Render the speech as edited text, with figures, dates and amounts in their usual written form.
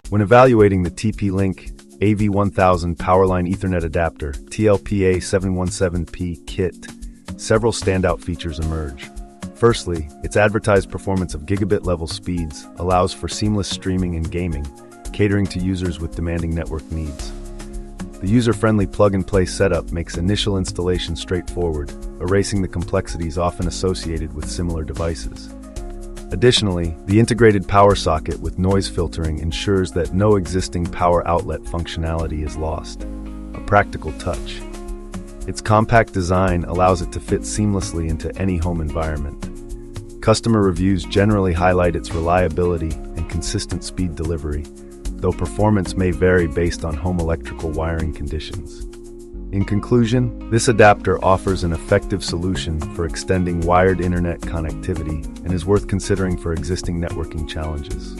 When evaluating the TP-Link AV1000 Powerline Ethernet adapter, TL-PA7117P KIT, several standout features emerge. Firstly, its advertised performance of gigabit-level speeds allows for seamless streaming and gaming, catering to users with demanding network needs. The user-friendly plug-and-play setup makes initial installation straightforward, erasing the complexities often associated with similar devices. Additionally, the integrated power socket with noise filtering ensures that no existing power outlet functionality is lost, a practical touch. Its compact design allows it to fit seamlessly into any home environment. Customer reviews generally highlight its reliability and consistent speed delivery, though performance may vary based on home electrical wiring conditions. In conclusion, this adapter offers an effective solution for extending wired internet connectivity and is worth considering for existing networking challenges.